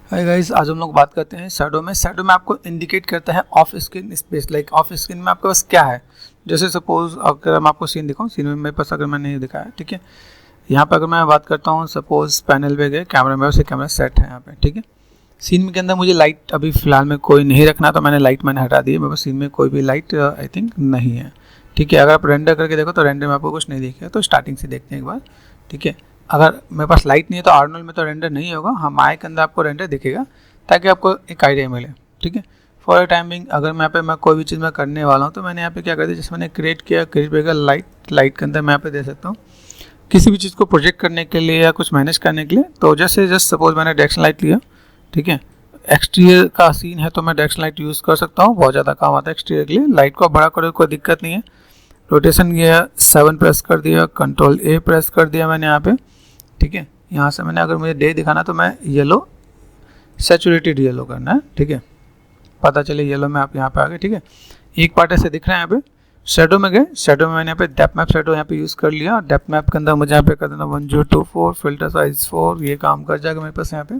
Hi guys, आज हम लोग बात करते हैं शैडो में। शैडो में आपको इंडिकेट करता है of screen space. Like of screen में आपके पास क्या है। जैसे सपोज अगर मैं आपको सीन दिखाऊं, सीन में मेरे पास अगर मैंने ये दिखाया, ठीक है। यहाँ पे अगर मैं बात करता हूँ, सपोज पैनल पे गए, कैमरा में से कैमरा सेट है यहाँ पे, ठीक है। सीन के अंदर मुझे लाइट अभी फिलहाल में कोई नहीं रखना, तो मैंने लाइट हटा दी है। मेरे पास सीन में कोई भी लाइट आई थिंक नहीं है, ठीक है। अगर आप रेंडर करके देखो तो रेंडर में आपको कुछ नहीं दिखेगा, तो स्टार्टिंग से देखते हैं एक बार, ठीक है। अगर मेरे पास लाइट नहीं है तो आर्नोल में तो रेंडर नहीं होगा, हाँ माय के अंदर आपको रेंडर दिखेगा, ताकि आपको एक आइडिया मिले, ठीक है। फॉर टाइमिंग अगर मैं यहाँ पे कोई भी चीज़ मैं करने वाला हूँ, तो मैंने यहाँ पे क्या कर दिया, जैसे मैंने क्रिएट किया, क्रिएट पे लाइट के अंदर मैं यहाँ पे दे सकता हूँ किसी भी चीज़ को प्रोजेक्ट करने के लिए या कुछ मैनेज करने के लिए। तो जैसे जस्ट सपोज मैंने डायरेक्शन लाइट लिया, ठीक है। एक्सटीरियर का सीन है तो मैं डायरेक्शन लाइट यूज़ कर सकता हूँ, बहुत ज़्यादा काम आता है एक्सटीरियर के लिए। लाइट को बड़ा करो, कोई दिक्कत नहीं है। रोटेशन किया, 7 प्रेस कर दिया, कंट्रोल A प्रेस कर दिया मैंने यहाँ पे, ठीक है। यहाँ से मैंने अगर मुझे डे दिखाना तो मैं येलो, सैचुरेटेड येलो करना है, ठीक है। पता चले येलो में आप यहाँ पे आ गए, ठीक है। एक पार्ट ऐसे दिख रहा है। यहाँ पे शेडो में गए, शेडो में मैंने यहाँ पे डेप्थ मैप शेडो यहाँ पे यूज़ कर लिया। डेप्थ मैप के अंदर मुझे यहाँ पे कर देना 1024, फिल्टर साइज 4, ये काम कर जाएगा मेरे पास यहाँ पे,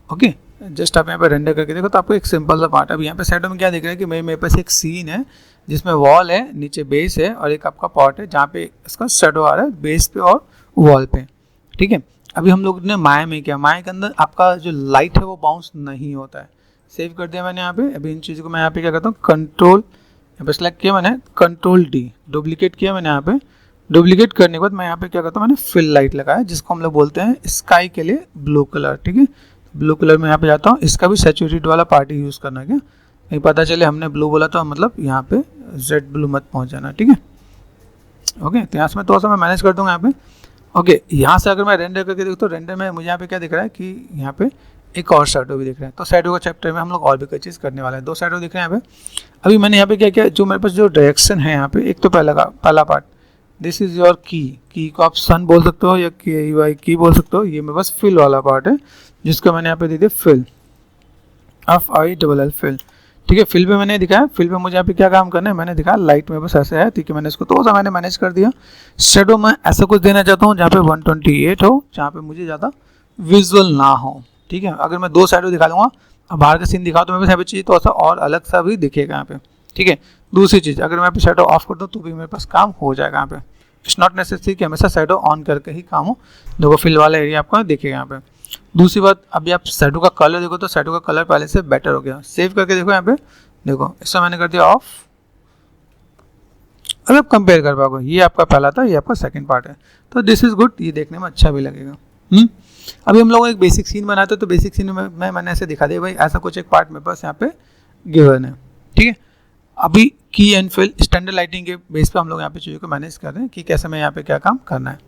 ओके। जस्ट आप यहाँ पे रेंडर करके देखो तो आपको एक सिंपल सा पार्ट है। अब यहाँ पे शेडो में क्या दिख रहा है कि मेरे पास एक सीन है जिसमें वॉल है, नीचे बेस है, और एक आपका पॉट है जहाँ पे इसका शेडो आ रहा है बेस पे और वॉल पे, ठीक है। अभी हम लोग ने माया में किया, माया के अंदर आपका जो लाइट है वो बाउंस नहीं होता है। सेव कर दिया मैंने यहाँ पे। अभी इन चीज़ों को मैं यहाँ पे क्या करता हूँ, कंट्रोल यहाँ पे सेलेक्ट किया मैंने, कंट्रोल D, डुप्लीकेट किया मैंने यहाँ पे। डुप्लीकेट करने के बाद मैं यहाँ पे क्या करता हूँ, मैंने फिल लाइट लगाया, जिसको हम लोग बोलते हैं स्काई के लिए ब्लू कलर, ठीक है। ब्लू कलर में यहाँ पे जाता हूँ। इसका भी सैचुरेटेड वाला पार्ट यूज़ करना है, क्या नहीं पता चले हमने ब्लू बोला तो मतलब यहाँ पे जेड ब्लू मत पहुँच जाना, ठीक है, ओके। तो यहाँ से मैं थोड़ा सा मैं मैनेज कर दूँगा यहाँ पे, ओके। यहाँ से अगर मैं रेंडर करके देखूँ तो रेंडर में मुझे यहाँ पे क्या दिख रहा है कि यहाँ पे एक और शैडो भी दिख रहा है। तो शैडो का चैप्टर में हम लोग और भी कोई चीज़ करने वाले हैं। 2 शैडो दिख रहे हैं यहाँ पे। अभी मैंने यहाँ पे क्या किया, जो मेरे पास जो डायरेक्शन है यहाँ पे, एक तो पहला पार्ट, दिस इज़ योर की को आप सन बोल सकते हो या की बोल सकते हो। ये मेरे पास फिल वाला पार्ट है, जिसको मैंने यहाँ पे दे दिया फिल, FILL फिल, ठीक है। फिल पे मैंने दिखाया, फिल पे मुझे यहाँ पे क्या काम करना है, मैंने दिखाया लाइट में बस ऐसे है, ठीक है। मैंने इसको थोड़ा सा मैंने मैनेज कर दिया। शेडो में ऐसा कुछ देना चाहता हूँ जहाँ पे 128 हो, जहाँ पे मुझे ज़्यादा विजुअल ना हो, ठीक है। अगर मैं 2 शैडो दिखा दूँगा, अब बाहर का सीन दिखाओ तो मेरे पास यहाँ पे चाहिए थोड़ा सा और अलग सा भी दिखेगा यहाँ पे, ठीक है। दूसरी चीज़, अगर मैं यहाँ पे शैडो ऑफ कर दूँ तो भी मेरे पास काम हो जाएगा यहाँ पे। इट्स नॉट नेसेसरी कि हमेशा शैडो ऑन करके ही काम हो। देखो फिल वाला एरिया आपको दिखेगा यहाँ पे। दूसरी बात, अभी आप शैडो का कलर देखो तो शैडो का कलर पहले से बेटर हो गया। सेव करके देखो यहाँ पे, देखो इसका मैंने कर दिया ऑफ। अगर आप कंपेयर कर पाओगे, ये आपका पहला था, ये आपका सेकंड पार्ट है, तो दिस इज गुड, ये देखने में अच्छा भी लगेगा। अभी हम लोग एक बेसिक सीन बनाते हैं, तो बेसिक सीन में मैंने ऐसे दिखा दिया भाई, ऐसा कुछ एक पार्ट मेरे पास यहाँ पे गिवन है, ठीक है। अभी की एंड फिल स्टैंडर्ड लाइटिंग के बेस पे हम लोग यहाँ पे चीज़ों को मैनेज कर रहे हैं कि कैसे मैं यहाँ पे क्या काम करना है।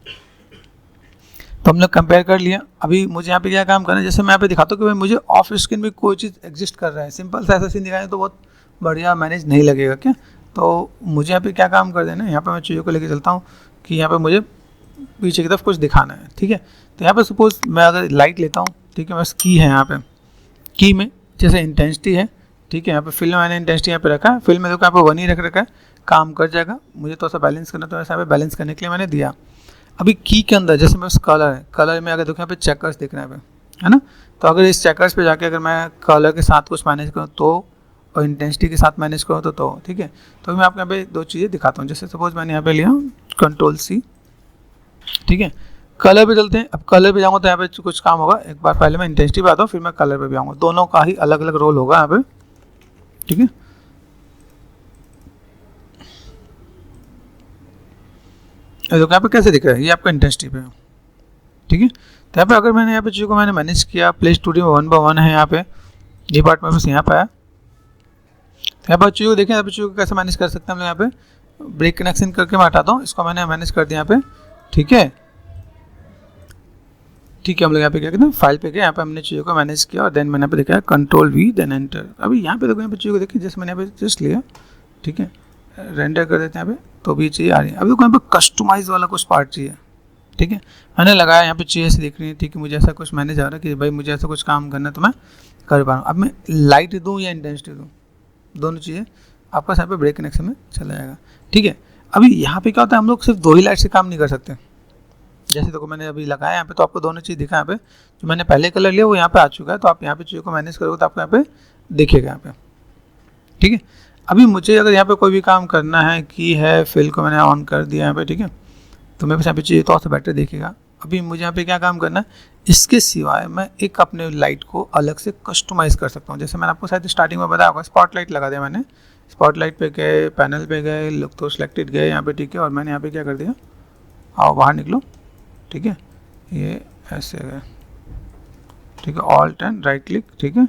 तो हम लोग कंपेयर कर लिया। अभी मुझे यहाँ पे क्या काम करना है, जैसे मैं यहाँ पे दिखाता हूँ कि भाई मुझे ऑफ स्क्रीन भी कोई चीज़ एग्जिस्ट कर रहा है, सिंपल सा ऐसा सीन दिखाएं तो बहुत बढ़िया मैनेज नहीं लगेगा क्या। तो मुझे यहाँ पे क्या काम कर देना है, यहाँ पे मैं चीज़ों को लेके चलता हूँ कि यहाँ पे मुझे पीछे की तरफ कुछ दिखाना है, ठीक है। तो यहाँ पे सपोज मैं अगर लाइट लेता हूँ, ठीक है, बस की है यहाँ पे, की में जैसे इंटेंसिटी है, ठीक है। यहाँ पे फिल्म मैंने इंटेंसिटी यहाँ पे रखा है, फिल्म में देखो यहाँ पे 1 ही रख रखा है, काम कर जाएगा। मुझे थोड़ा सा बैलेंस करना, तो ऐसा यहाँ पे बैलेंस करने के लिए मैंने दिया। अभी की के अंदर जैसे मेरे कलर है, कलर में अगर देखो यहाँ पे चेकर्स दिख रहा है ना। तो अगर इस चेकर्स पे जाके अगर मैं कलर के साथ कुछ मैनेज करूँ तो, और इंटेंसिटी के साथ मैनेज करूँ तो ठीक है। तो मैं आपको यहाँ पे 2 चीज़ें दिखाता हूँ। जैसे सपोज मैंने यहाँ पे लिया कंट्रोल C, ठीक है। कलर पे चलते हैं। अब कलर पे जाऊँगा तो यहाँ पे कुछ काम होगा। एक बार पहले मैं इंटेंसिटी पे आता हूँ, फिर मैं कलर पे भी आऊँगा। दोनों का ही अलग अलग रोल होगा यहाँ पे, ठीक है। देखो यहाँ पे कैसे दिख रहा है, ये आपका इंटेंसिटी पे है, ठीक है। तो यहाँ पे अगर मैंने यहाँ पे चीज़ों को मैंने मैनेज किया, प्ले स्टूडियो में 1 by 1 है यहाँ पे, ये पार्ट मेरे पास यहाँ पे आया। तो यहाँ पर चीज़ों को देखें, यहाँ पे चीज़ों को कैसे मैनेज कर सकते हैं हम लोग। यहाँ पे ब्रेक कनेक्शन करके मैं हटाता हूँ, इसको मैंने मैनेज कर दिया यहाँ पे, ठीक है। ठीक है, हम लोग यहाँ पे क्या कहते हैं, फाइल पे गए, यहाँ पे हमने चीज़ों को मैनेज किया और देन मैंने यहाँ पे देखा कंट्रोल V देन एंटर। अभी यहाँ पे देखो, यहाँ पे चीज़ों को देखिए, जैसे मैंने यहाँ पे जस्ट लिया, ठीक है, रेंडर कर देते हैं यहाँ पे, तो भी चीज़ आ रही है। अभी देखो यहाँ पे कस्टमाइज वाला कुछ पार्ट चाहिए, ठीक है। मैंने लगाया, यहाँ पे चीज़ ऐसे दिख रही है, ठीक है। मुझे ऐसा कुछ मैनेज आ रहा है कि भाई मुझे ऐसा कुछ काम करना है तो मैं कर पा रहा हूँ। अब मैं लाइट दूँ या इंटेंसिटी दूँ, दोनों चीज़ें आपका यहाँ पे ब्रेक कनेक्शन में चला जाएगा, ठीक है। अभी यहाँ पे क्या होता है, हम लोग सिर्फ 2 ही लाइट से काम नहीं कर सकते। जैसे देखो मैंने अभी लगाया यहाँ पे, तो आपको दोनों चीज़ दिखा यहाँ पे, जो मैंने पहले कलर लिया वो यहाँ पे आ चुका है, तो आप यहाँ पे चीज़ों को मैनेज करोगे तो आपको यहाँ पे दिखेगा यहाँ पे, ठीक है। अभी मुझे अगर यहाँ पे कोई भी काम करना है, की है फिल को मैंने ऑन कर दिया यहाँ पे, ठीक है, तो मेरे पास यहाँ पे चीज़ें तो बेटर दिखेगा। अभी मुझे यहाँ पे क्या काम करना है, इसके सिवाय मैं एक अपने लाइट को अलग से कस्टमाइज़ कर सकता हूँ। जैसे मैंने आपको शायद स्टार्टिंग में बताया होगा, स्पॉटलाइट लगा दिया मैंने, स्पॉटलाइट पे गए, पैनल पे गए, लुक तो सिलेक्टेड गए यहाँ पे, ठीक है, और मैंने यहाँ पे क्या कर दिया, आओ बाहर निकलो, ठीक है, ये ऐसे गए, ठीक है, ऑल्ट एंड राइट क्लिक, ठीक है,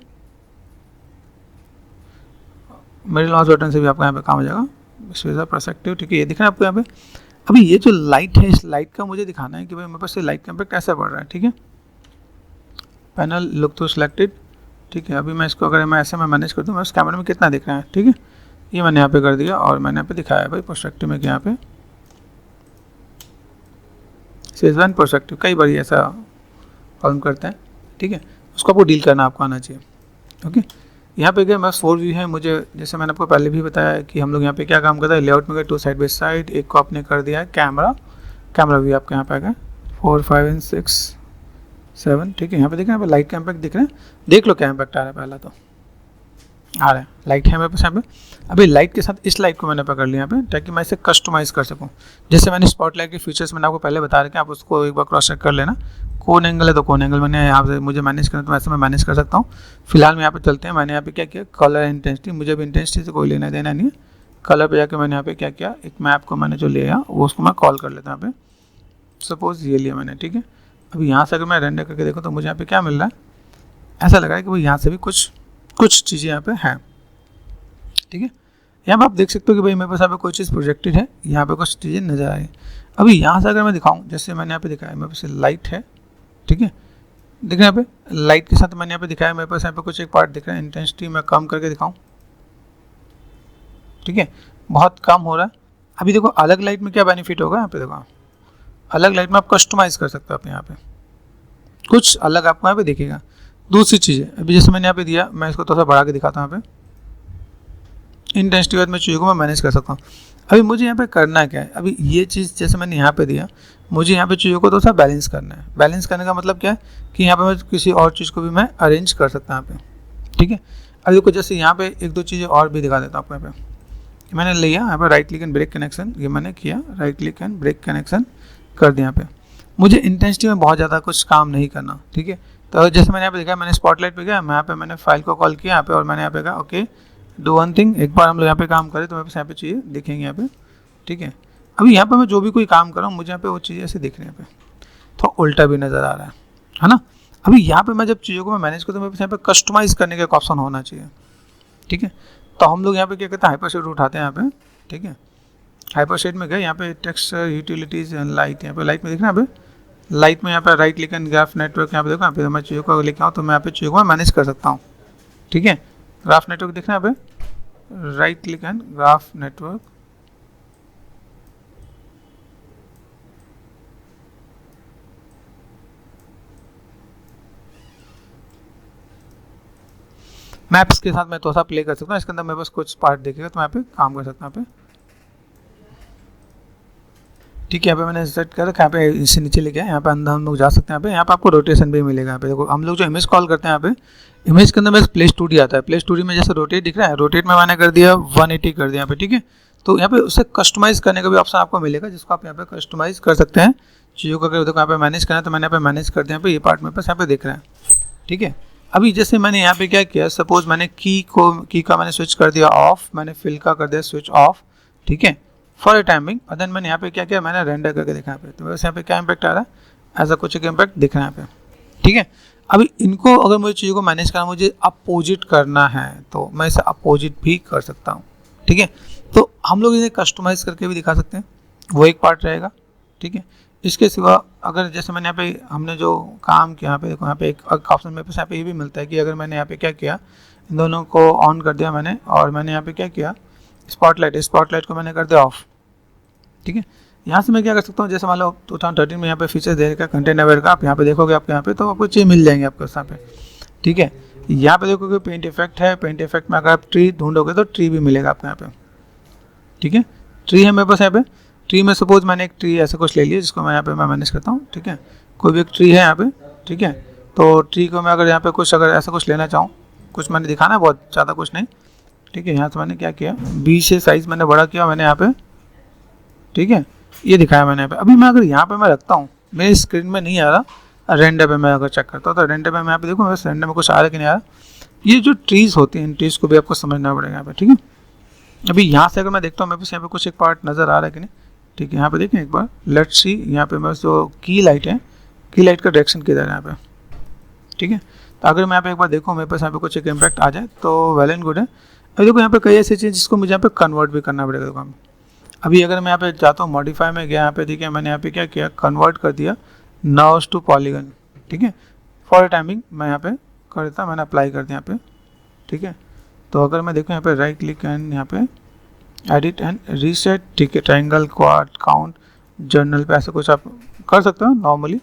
मिडिल माउस बटन से भी आपका यहाँ पे काम हो जाएगा, स्पेशल पर्सपेक्टिव, ठीक है, ये दिख रहा है आपको यहाँ पे। अभी ये जो लाइट है, इस लाइट का मुझे दिखाना है कि भाई मेरे पास लाइट का इम्पैक्ट कैसा पड़ रहा है, ठीक है, पैनल लुक तो सिलेक्टेड, ठीक है। अभी मैं इसको अगर मैं ऐसे में मैनेज कर दूँ, मैं उस कैमरे में कितना दिख रहा है, ठीक है, ये मैंने यहाँ पे कर दिया, और मैंने यहाँ पे दिखाया भाई पर्सपेक्टिव में कि यहाँ पे सेजवान पर्सपेक्टिव, कई बार ऐसा प्रॉब्लम करते हैं, ठीक है, उसको आपको डील करना आपको आना चाहिए, ओके। यहाँ पे गए, मैं 4 व्यू है, मुझे जैसे मैंने आपको पहले भी बताया कि हम लोग यहाँ पे क्या काम करते हैं, लेआउट में गए 2 साइड बाई साइड, एक को आपने कर दिया है कैमरा व्यू आपके यहाँ पे आ गया 4, 5 एंड 6, 7, ठीक है। यहाँ पे देख रहे हैं, लाइट का इम्पैक्ट दिख रहा है, देख लो क्या इम्पैक्ट आ रहा है, पहला तो आ रहा है, लाइट है मेरे पास यहाँ पे। अभी लाइट के साथ इस लाइट को मैंने पकड़ लिया यहाँ पे, ताकि मैं इसे कस्टमाइज़ कर सकूँ। जैसे मैंने स्पॉटलाइट के फीचर्स मैंने आपको पहले बता रखे, आप उसको एक बार क्रॉस चेक कर लेना, कौन एंगल है तो कौन एंगल मैंने यहाँ से मुझे मैनेज करना, तो ऐसे मैं मैनेज कर सकता हूँ। फिलहाल में यहाँ पे चलते हैं, मैंने यहाँ पे क्या किया, कलर इंटेंसिटी, मुझे भी इंटेंसिटी से कोई लेना देना नहीं है, कलर पे जाके मैंने यहाँ पे क्या किया, एक मैप को मैंने जो लिया वो उसको मैं कॉल कर लेता हूँ यहाँ पे, सपोज ये लिया मैंने, ठीक है। अभी यहाँ से अगर मैं रेंडर करके देखूँ तो मुझे यहाँ पे क्या मिल रहा है, ऐसा लग रहा है कि भाई यहाँ से भी कुछ चीज़ें यहाँ पे हैं, ठीक है। यहाँ पे आप देख सकते हो कि भाई मेरे पास यहाँ पे कोई चीज़ प्रोजेक्टेड है, यहाँ पे कुछ चीज़ें नजर आ रही है। अभी यहाँ से अगर मैं दिखाऊँ, जैसे मैंने यहाँ पे दिखाया, मेरे पास लाइट है, ठीक है, देख रहे हैं यहाँ पे लाइट के साथ मैंने यहाँ पे दिखाया, मेरे पास यहाँ पे कुछ एक पार्ट दिख रहा है, इंटेंसिटी मैं कम करके दिखाऊँ, ठीक है, बहुत कम हो रहा है। अभी देखो अलग लाइट में क्या बेनिफिट होगा, यहाँ पे देखो अलग लाइट में आप कस्टमाइज़ कर सकते हो, आप यहाँ पे कुछ अलग आपको यहाँ पे दिखेगा। दूसरी चीज़ है, अभी जैसे मैंने यहाँ पे दिया, मैं इसको थोड़ा सा बढ़ा के दिखाता हूँ, यहाँ पे इंटेंसिटी बाद में चीज़ों को मैं मैनेज कर सकता हूँ। अभी मुझे यहाँ पे करना क्या है, अभी ये चीज़ जैसे मैंने यहाँ पे दिया, मुझे यहाँ पे चीज़ों को थोड़ा सा बैलेंस करना है। बैलेंस करने का मतलब क्या है कि यहाँ पे मैं किसी और चीज़ को भी मैं अरेंज कर सकता हूँ यहाँ पे, ठीक है। अभी देखो जैसे यहाँ पे 1-2 चीज़ें और भी दिखा देता हूँ आपको। यहाँ पे मैंने लिया, यहाँ पे right click and break connection, ये मैंने किया, right click and break connection कर दिया। यहाँ पे मुझे इंटेंसिटी में बहुत ज़्यादा कुछ काम नहीं करना, ठीक है। तो जैसे मैंने यहाँ पे देखा, मैंने स्पॉटलाइट पे गया, मैं यहाँ पे मैंने फाइल को कॉल किया यहाँ पे, और मैंने यहाँ पे कहा ओके डू वन थिंग, एक बार हम लोग यहाँ पे काम करें तो मेरे पास यहाँ पे चीज़ें दिखेंगे यहाँ पे, ठीक है। अभी यहाँ पे मैं जो भी कोई काम कर रहा हूँ, मुझे यहाँ पे वो चीज़ें ऐसे दिख रही हैं, यहाँ पे तो उल्टा भी नज़र आ रहा है ना। अभी यहाँ पे मैं जब चीज़ों को मैं मैनेज करूँ तो मेरे पास यहाँ पे कस्टमाइज़ करने का एक ऑप्शन होना चाहिए, ठीक है। तो हम लोग यहाँ पे क्या करते हैं, हाइपरशेड उठाते हैं यहाँ पे, ठीक है। हाइपरशेड में गए, यहाँ पे टेक्स्ट यूटिलिटीज़ एंड लाइट, यहाँ पे लाइट में देखना, यहाँ पे लाइट में यहाँ पे right click and graph network, यहाँ पे देखो, यहाँ पे मैं चीज़ों को लेके आऊँ तो मैं यहाँ पे चीज़ों को मैनेज कर सकता हूँ, ठीक है। ग्राफ नेटवर्क देखना, यहाँ पे right click and graph network, maps के साथ मैं थोड़ा सा प्ले कर सकता हूँ, इसके अंदर मेरे पास कुछ पार्ट देखेगा तो मैं यहाँ पे काम कर सकता हूँ यहाँ पे, ठीक है। यहाँ पे मैंने सेट कर रखा है, यहाँ पे इससे नीचे लेके आए, यहाँ पे अंदर हम लोग जा सकते हैं। यहाँ पे आपको रोटेशन भी मिलेगा। यहाँ पे देखो हम लोग जो इमेज कॉल करते हैं, यहाँ पे इमेज के अंदर मेरे प्ले स्टूडियो आता है, प्ले स्टूडियो में जैसे रोटेट दिख रहा है, रोटेट में मैंने कर दिया 180 कर दिया यहाँ पे, ठीक है। तो यहाँ पे उससे कस्टमाइज़ करने का भी ऑप्शन आपको मिलेगा, जिसको आप यहाँ पे कस्टमाइज़ कर सकते हैं चीज़ों को। अगर देखो यहाँ पे मैनेज करना है तो मैंने यहाँ पे मैनेज कर दिया, यहाँ पे ये पार्ट मेरे पास यहाँ पे दिख रहा है, ठीक है। अभी जैसे मैंने यहाँ पे क्या किया, सपोज मैंने की का मैंने स्विच कर दिया ऑफ, मैंने फिल का कर दिया स्विच ऑफ, ठीक है, फॉर ए टाइमिंग। और देन मैंने यहाँ पे क्या किया, मैंने रेंडर करके देखा यहाँ पे, तो वैसे यहाँ पे क्या इम्पैक्ट आ रहा है, ऐसा कुछ एक इम्पैक्ट दिख रहा है यहाँ पे, ठीक है। अभी इनको अगर मुझे चीज़ों को मैनेज करना, मुझे अपोजिट करना है तो मैं इसे अपोजिट भी कर सकता हूँ, ठीक है। तो हम लोग इन्हें कस्टमाइज़ करके भी दिखा सकते हैं, वो एक पार्ट रहेगा, ठीक है। इसके सिवा अगर जैसे मैंने यहाँ पे हमने जो काम किया, यहाँ पे देखो, यहाँ पे एक ऑप्शन मेरे पास यहाँ पे ये भी मिलता है कि अगर मैंने यहाँ पे क्या किया, इन दोनों को ऑन कर दिया मैंने, और मैंने यहाँ पे क्या किया, स्पॉटलाइट को मैंने कर दिया ऑफ, ठीक है। यहाँ से मैं क्या कर सकता हूँ, जैसे मान लो 2013 में यहाँ पे फीचर्स दे रखा कंटेंट अवेयर का, आप यहाँ पे देखोगे, आपके यहाँ पे तो आपको चीज़ मिल जाएंगे आपको यहाँ पे, ठीक है। यहाँ पे देखोगे पेंट इफेक्ट है, पेंट इफेक्ट में अगर आप ट्री ढूंढोगे तो ट्री भी मिलेगा आपको यहाँ पे, ठीक है। ट्री है मेरे पास यहाँ पे। ट्री में सपोज मैंने एक ट्री ऐसा कुछ ले लिया जिसको मैं यहाँ पे मैं मैनेज करता हूँ, ठीक है। कोई भी एक ट्री है यहाँ पे, ठीक है। तो ट्री को मैं अगर यहाँ पे कुछ अगर ऐसा कुछ लेना चाहूँ, कुछ मैंने दिखाना है बहुत ज़्यादा कुछ नहीं, ठीक है। यहाँ से मैंने क्या किया, 20 से साइज़ मैंने बड़ा किया मैंने यहाँ पे, ठीक है। ये दिखाया मैंने यहाँ पे। अभी मैं अगर यहाँ पे मैं रखता हूँ, मेरी स्क्रीन में नहीं आ रहा, रेंडर पे मैं अगर चेक करता हूँ तो रेंडर पे मैं यहाँ पे देखूँ बस रेंडर में कुछ आ रहा है कि नहीं आ रहा। ये जो ट्रीज़ होती हैं इन ट्रीज़ को भी आपको समझना पड़ेगा यहाँ पे, ठीक है। अभी यहाँ से अगर मैं देखता हूँ मेरे पास यहाँ पे कुछ एक पार्ट नज़र आ रहा है कि नहीं, ठीक है। यहाँ पे देखें एक बार, लेट्स सी यहाँ पे मेरे जो की लाइट है, की लाइट का डायरेक्शन किधर है यहाँ पे, ठीक है। तो अगर मैं यहाँ पे एक बार देखूँ मेरे पास यहाँ पे कुछ एक इम्पैक्ट आ जाए तो वेल एंड गुड है। अभी देखो यहाँ पे कई ऐसी चीज़ जिसको मुझे यहाँ पे कन्वर्ट भी करना पड़ेगा। देखो अभी अगर मैं यहाँ पे जाता हूँ मॉडिफाई में गया, यहाँ पे देखिए मैंने यहाँ पे क्या किया, कन्वर्ट कर दिया नर्व्स टू पॉलीगन, ठीक है। फॉर टाइमिंग मैं यहाँ पे कर देता, मैंने अप्लाई कर दिया यहाँ पे, ठीक है। तो अगर मैं देखूँ यहाँ पे राइट क्लिक एंड यहाँ पे एडिट एंड रीसेट, ठीक है। ट्रायंगल, क्वाड, काउंट, जर्नल पे ऐसा कुछ आप कर सकते हो नॉर्मली।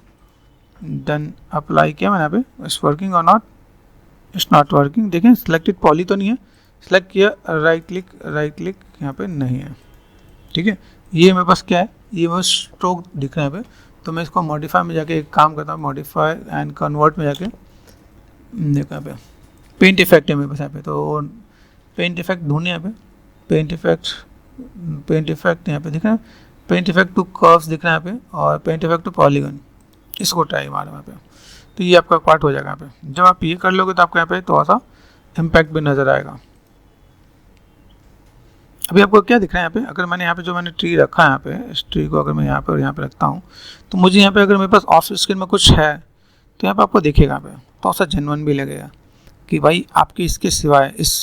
देन अप्लाई किया मैंने यहाँ पे, इट्स वर्किंग और नॉट, इट्स नॉट वर्किंग। देखें सिलेक्टेड पॉली तो नहीं है, सिलेक्ट किया, राइट क्लिक यहाँ पे नहीं है, ठीक है। ये मेरे पास क्या है, ये मेरे स्ट्रोक दिख रहा है यहाँ पे। तो मैं इसको मॉडिफाई में जाके एक काम करता हूँ, मॉडिफाई एंड कन्वर्ट में जाके देखो यहाँ पे पेंट इफेक्ट है मेरे पास यहाँ पे। तो पेंट इफेक्ट ढूंढे यहाँ पे, पेंट इफेक्ट यहाँ पे दिख रहा है, पेंट इफेक्ट टू कर्व्स दिख रहा है यहाँ पे, और पेंट इफेक्ट टू पॉलीगन, इसको ट्राई मारो यहाँ पे। तो ये आपका पार्ट हो जाएगा यहाँ पे। जब आप ये कर लोगे तो आपको यहाँ पे थोड़ा सा इम्पैक्ट भी नज़र आएगा। अभी आपको क्या दिख रहा है यहाँ पे, अगर मैंने यहाँ पे जो मैंने ट्री रखा है यहाँ पे, इस ट्री को अगर मैं यहाँ पे और यहाँ पे रखता हूँ तो मुझे यहाँ पे अगर मेरे पास ऑफ स्क्रीन में कुछ है तो यहाँ पे आपको दिखेगा यहाँ पे, तो सा जेन्युइन भी लगेगा कि भाई आपके इसके सिवाय, इस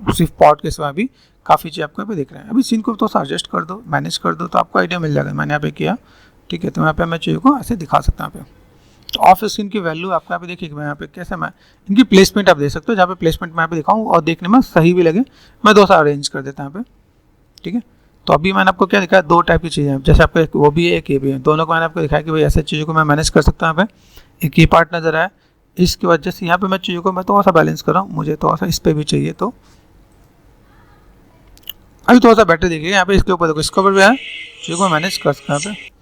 सिर्फ पॉट के सिवाय भी काफ़ी चीज़ आपको यहाँ पे दिख रहा है। अभी सीन को तो सा एडजस्ट कर दो, मैनेज कर दो, तो आपको आइडिया मिल जाएगा। मैंने यहाँ पे किया, ठीक है। तो यहाँ पे मैं चीज़ों को ऐसे दिखा सकता हूँ यहाँ पे। तो ऑफ स्क्रीन की वैल्यू आपको यहाँ पे देखिए, मैं यहाँ पे कैसे मैं इनकी प्लेसमेंट आप दे सकते हो, जहाँ पे प्लेसमेंट मैं यहाँ पे दिखाऊँ और देखने में सही भी लगे, मैं दो सा अरेंज कर देता हूँ यहाँ पे, ठीक है। तो अभी मैंने आपको क्या दिखाया, दो टाइप की चीज़ें हैं, जैसे आपको एक वो भी है एक ये भी है, दोनों को मैंने आपको दिखाया कि भाई ऐसे चीज़ों को मैं मैनेज कर सकता हूँ यहाँ पे। एक ये पार्ट नज़र आया, इसकी वजह से यहाँ पे मैं चीज़ों को मैं थोड़ा सा बैलेंस कर रहा हूँ, मुझे थोड़ा सा इस पर भी चाहिए, तो अभी थोड़ा सा बेटर देखिएगा यहाँ पे। इसके ऊपर देखो, इसके ऊपर भी है, चीज़ों को मैनेज कर सकते हैं यहाँ पे।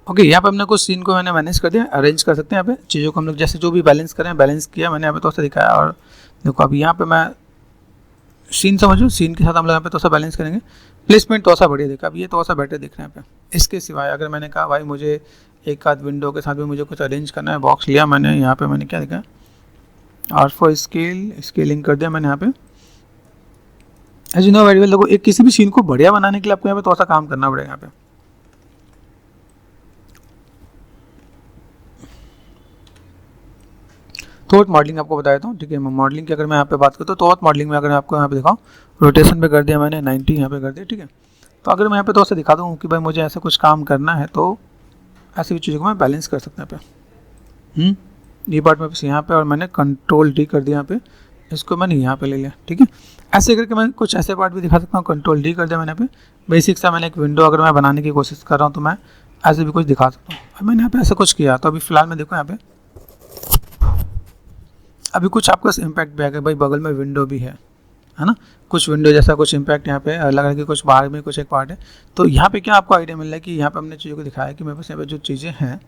ओके, यहाँ पे हमने कुछ सीन को मैंने मैनेज कर दिया, अरेंज कर सकते हैं यहाँ पे चीज़ों को हम लोग, जैसे जो भी बैलेंस करें, बैलेंस किया मैंने यहाँ पे थोड़ा सा दिखाया। और देखो अभी यहाँ पे मैं सीन समझो, सीन के साथ हम लोग यहाँ पे थोड़ा सा बैलेंस करेंगे, प्लेसमेंट थोड़ा सा बढ़िया देखा। अब ये थोड़ा सा बेटर दिख रहा है यहाँ पे। इसके सिवाय अगर मैंने कहा भाई मुझे एक आध विंडो के साथ भी मुझे कुछ अरेंज करना है, बॉक्स लिया मैंने, यहाँ पे मैंने क्या देखा, R4 स्केलिंग कर दिया मैंने यहाँ पे। As you know very well, देखो एक किसी भी सीन को बढ़िया बनाने के लिए आपको यहाँ पे थोड़ा सा काम करना पड़ेगा यहाँ पे। थॉट मॉडलिंग आपको बताया था, ठीक है। मॉडलिंग की अगर मैं यहाँ पे बात करता हूँ, थॉट मॉडलिंग में अगर मैं आपको यहाँ पे दिखाऊँ, रोटेशन पे कर दिया मैंने 90 यहाँ पे कर दिया, ठीक है। तो अगर मैं यहाँ पे थोड़ा सा दिखा दूँ कि भाई मुझे ऐसा कुछ काम करना है, तो ऐसी भी चीज़ों को मैं बैलेंस कर सकता हूँ यहाँ पे। ये पार्ट में बस यहाँ पे, और मैंने Ctrl+D कर दिया यहाँ पे, इसको मैंने यहाँ पे ले लिया, ठीक है। ऐसे करके मैं कुछ ऐसे पार्ट भी दिखा सकता हूँ। Ctrl+D कर दिया मैंने यहाँ पे। बेसिक सा मैंने एक विंडो अगर मैं बनाने की कोशिश कर रहा हूँ तो मैं ऐसे भी कुछ दिखा सकता हूँ। अब मैंने यहाँ पे ऐसा कुछ किया, तो अभी फिलहाल मैं देखो यहाँ पे अभी कुछ आपका इम्पैक्ट भी आएगा, भाई बगल में विंडो भी है ना, कुछ विंडो जैसा कुछ इम्पैक्ट यहाँ पे लग रहा है कि कुछ बाहर में कुछ एक पार्ट है। तो यहाँ पे क्या आपको आइडिया मिल रहा है कि यहाँ पे हमने चीज़ों को दिखाया है कि मेरे पास यहाँ पे जो चीज़ें हैं,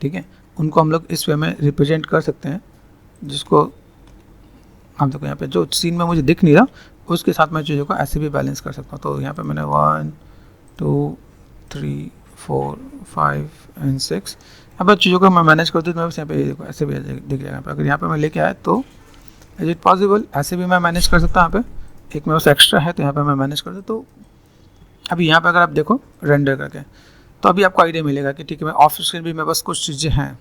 ठीक है, उनको हम लोग इस वे में रिप्रेजेंट कर सकते हैं, जिसको हम देखो यहाँ पे जो सीन में मुझे दिख नहीं रहा उसके साथ मैं चीज़ों को ऐसे भी बैलेंस कर सकता हूँ। तो यहाँ पे मैंने 1 2 3 4 5 एंड 6 यहाँ पर चीज़ों को मैं मैनेज करती हूँ। तो मैं यहाँ पे देखो ऐसे भी दिख जाएगा यहाँ पे। अगर यहाँ पे मैं लेके आया तो इज इट पॉसिबल, ऐसे भी मैं मैनेज कर सकता हूँ। यहाँ पे एक मेरे पास एक्स्ट्रा है तो यहाँ पे मैं मैनेज कर दूँ। तो अभी यहाँ पे अगर आप देखो रेंडर करके, तो अभी आपको आइडिया मिलेगा कि ठीक है, मैं ऑफ स्क्रीन भी मेरे पास कुछ चीज़ें हैं,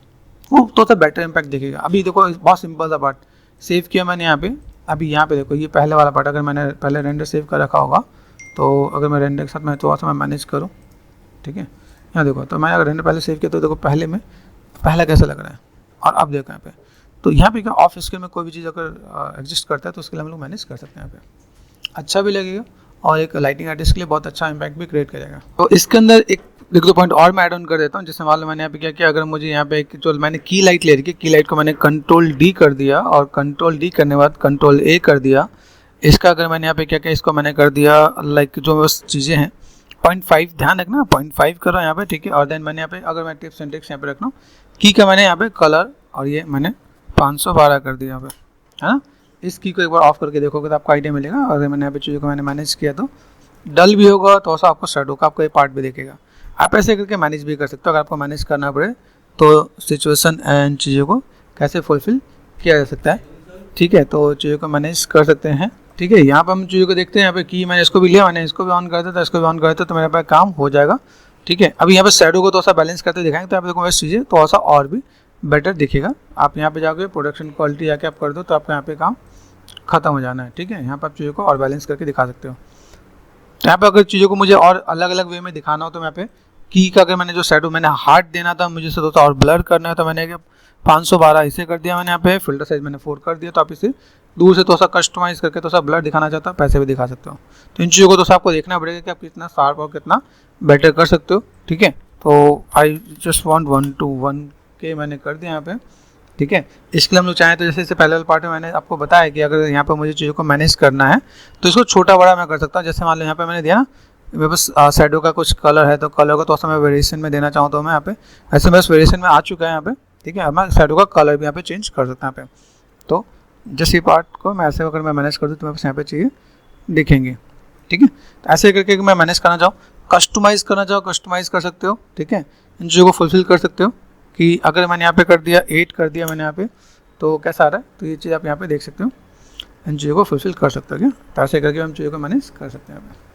वो तो बेटर इम्पैक्ट दिखेगा। अभी देखो बहुत सिंपल सा पार्ट सेव किया मैंने यहाँ पे। अभी यहाँ पे देखो ये पहले वाला पार्ट, अगर मैंने पहले रेंडर सेव कर रखा होगा, तो अगर मैं रेंडर के साथ मैं थोड़ा सा मैं मैनेज करूँ, ठीक है, यहाँ देखो, तो मैं अगर रेंडर पहले सेव किया तो देखो पहले कैसा लग रहा है, और अब देखो यहाँ पे। तो यहाँ पे क्या ऑफ स्क्रीन में कोई भी चीज़ अगर एग्जिस्ट करता है तो उसके लिए हम लोग मैनेज कर सकते हैं। यहाँ पे अच्छा भी लगेगा और एक लाइटिंग आर्टिस्ट के लिए बहुत अच्छा इम्पैक्ट भी क्रिएट करेगा। तो इसके अंदर एक दो पॉइंट और मैं ऐड ऑन कर देता हूँ। जैसे मान लो मैंने यहाँ पे क्या किया, अगर मुझे यहाँ पे जो मैंने की लाइट ले रखी है, की लाइट को मैंने Ctrl+D कर दिया, और Ctrl+D करने के बाद Ctrl+A कर दिया। इसका अगर मैंने यहाँ पे क्या किया, इसको मैंने कर दिया लाइक जो बस चीज़ें हैं 0.5 ध्यान रखना, 0.5 करो यहाँ पे, ठीक है। और देन मैंने यहाँ पे अगर मैं टिप सिंटेक्स यहाँ पे रख रहा हूँ की का मैंने यहाँ पे कलर और ये मैंने 512 कर दिया यहाँ पे, है ना। इस की को एक बार ऑफ करके देखोगे तो आपको आइडिया मिलेगा। और मैंने यहाँ पे चीज़ों को मैंने मैनेज किया तो डल भी होगा, तो ऐसा आपको शैडो का आपको ये पार्ट भी देखेगा। आप ऐसे करके मैनेज भी कर सकते हो। अगर आपको मैनेज करना पड़े तो सिचुएशन एंड चीज़ों को कैसे फुलफिल किया जा सकता है, ठीक है। तो चीज़ों को मैनेज कर सकते हैं, ठीक है। यहाँ पर हम चीज़ों को देखते हैं। यहाँ पे की मैंने इसको भी लिया, मैंने इसको भी ऑन कर दिया, इसको भी ऑन कर दिया, तो मेरे पास काम हो जाएगा, ठीक है। अभी यहाँ पे शैडो को तो ऐसा बैलेंस करते दिखाएंगे, तो आप देखो वैसे चीज़ें तो ऐसा और भी बेटर दिखेगा। आप यहाँ पे जाके प्रोडक्शन क्वालिटी जाके आप कर दो तो आपका यहाँ पे काम खत्म हो जाना है, ठीक है। यहाँ पर आप चीज़ों को और बैलेंस करके दिखा सकते हो। यहाँ पे अगर चीज़ों को मुझे और अलग अलग वे में दिखाना हो तो यहाँ पे की का अगर मैंने जो शैडो मैंने हार्ड देना था, मुझे से थोड़ा और ब्लर करना है, तो मैंने 512 इसे कर दिया मैंने। यहाँ पे फिल्टर साइज मैंने 4 कर दिया। तो आप इसे दूर से थोड़ा सा कस्टमाइज़ करके थोड़ा सा ब्लर दिखाना चाहता हो, पैसे भी दिखा सकते हो। तो इन चीज़ों को तो आपको देखना पड़ेगा कि आप कितना शार्प और कितना बेटर कर सकते हो, ठीक है। तो आई जस्ट वांट 1 to 1 के मैंने कर दिया यहाँ पे, ठीक है। इसके लिए हम लोग चाहें तो जैसे पहले वाले पार्ट में मैंने आपको बताया कि अगर यहाँ पर मुझे चीज़ों को मैनेज करना है तो इसको छोटा बड़ा मैं कर सकता हूँ। जैसे मान लो यहाँ पे मैंने दिया ना, मेरे पास शैडो का कुछ कलर है, तो कलर को थोड़ा सा मैं वेरिएशन में देना चाहूँ तो मैं यहाँ पे ऐसे बस वेरिएशन में आ चुका है यहाँ पे, ठीक है। अब मैं शैडो का कलर भी यहाँ पे चेंज कर सकता हूँ यहाँ पे। तो जैसे ये पार्ट को मैं ऐसे अगर मैं मैनेज कर दूँ तो मेरे पास यहाँ पे चीज़ें दिखेंगी, ठीक है। तो ऐसे करके मैं मैनेज करना चाहूँ, कस्टमाइज़ करना चाहो कस्टमाइज़ कर सकते हो, ठीक है। इन चीज़ों को फुलफिल कर सकते हो कि अगर मैंने यहाँ पे कर दिया 8 कर दिया मैंने यहाँ पे, तो कैसा आ रहा है, तो ये चीज़ आप यहाँ पे देख सकते हो। इन चीज़ों को फुलफिल कर सकते हो क्या। तो ऐसे करके हम चीज़ों को मैनेज कर सकते हैं यहाँ पे।